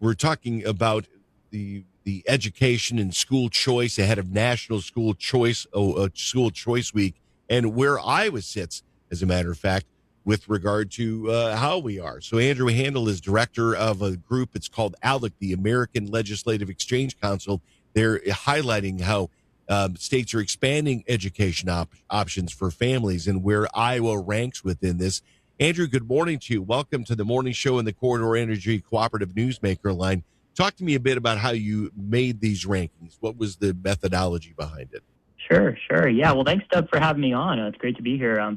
We're talking about the education and school choice ahead of National School Choice Week, and where Iowa sits, as a matter of fact, with regard to how we are. So Andrew Handel is director of a group. It's called ALEC, the American Legislative Exchange Council. They're highlighting how states are expanding education options for families and where Iowa ranks within this. Andrew, good morning to you. Welcome to the morning show in the Corridor Energy Cooperative Newsmaker line. Talk to me a bit about how you made these rankings. What was the methodology behind it? Sure. Yeah, well, thanks, Doug, for having me on. It's great to be here.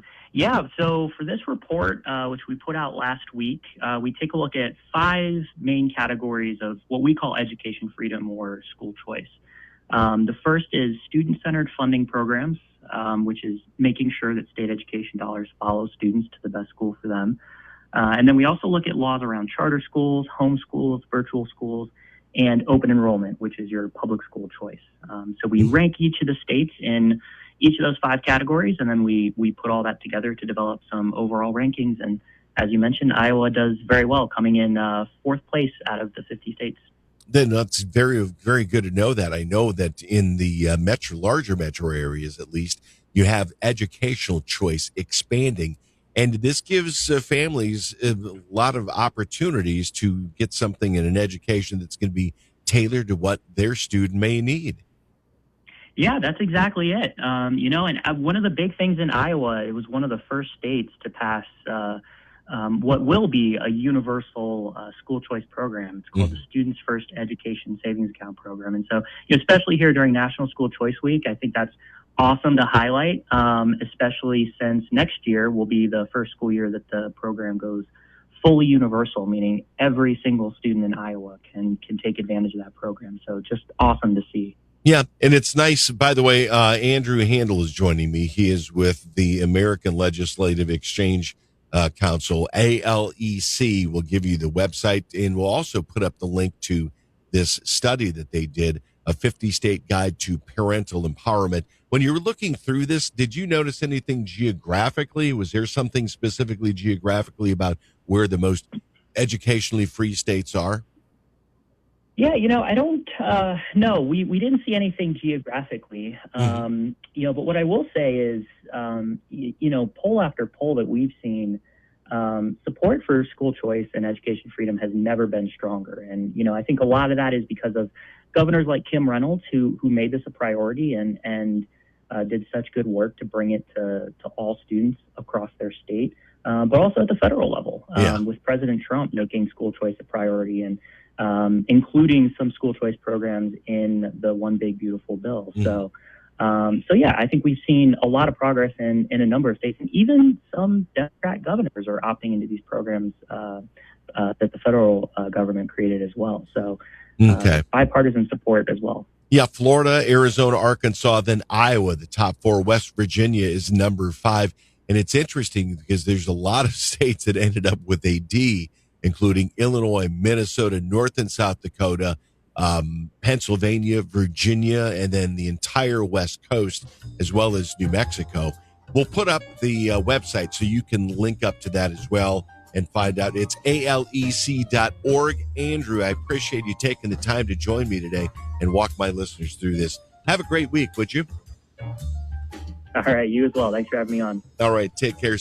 So for this report, which we put out last week, we take a look at 5 main categories of what we call education freedom or school choice. The first is student-centered funding programs, which is making sure that state education dollars follow students to the best school for them. And then we also look at laws around charter schools, home schools, virtual schools, and open enrollment, which is your public school choice. So we rank each of the states in each of those 5 categories, and then we put all that together to develop some overall rankings. And as you mentioned, Iowa does very well, coming in 4th place out of the 50 states. Then that's very, very good to know that. I know that in the larger metro areas, at least, you have educational choice expanding. And this gives families a lot of opportunities to get something in an education that's going to be tailored to what their student may need. Yeah, that's exactly it. And one of the big things in Iowa, it was one of the first states to pass what will be a universal school choice program. It's called the Students First Education Savings Account Program. And so, especially here during National School Choice Week, I think that's awesome to highlight, especially since next year will be the first school year that the program goes fully universal, meaning every single student in Iowa can take advantage of that program. So just awesome to see. Yeah, and it's nice. By the way, Andrew Handel is joining me. He is with the American Legislative Exchange Council, ALEC. We'll give you the website, and we'll also put up the link to this study that they did, a 50-state guide to parental empowerment. When you were looking through this, did you notice anything geographically? Was there something specifically geographically about where the most educationally free states are? Yeah, I don't know. We didn't see anything geographically. But what I will say is, poll after poll that we've seen, support for school choice and education freedom has never been stronger. And, I think a lot of that is because of governors like Kim Reynolds, who made this a priority and did such good work to bring it to all students across their state, but also at the federal level, with President Trump making school choice a priority and including some school choice programs in the One Big Beautiful Bill. So I think we've seen a lot of progress in a number of states, and even some Democrat governors are opting into these programs that the federal government created as well. So bipartisan support as well. Yeah, Florida, Arizona, Arkansas, then Iowa, the top 4. West Virginia is number 5. And it's interesting because there's a lot of states that ended up with a D, including Illinois, Minnesota, North and South Dakota, Pennsylvania, Virginia, and then the entire West Coast, as well as New Mexico. We'll put up the website so you can link up to that as well and find out. It's alec.org. Andrew, I appreciate you taking the time to join me today and walk my listeners through this. Have a great week, would you? All right, you as well. Thanks for having me on. All right, take care.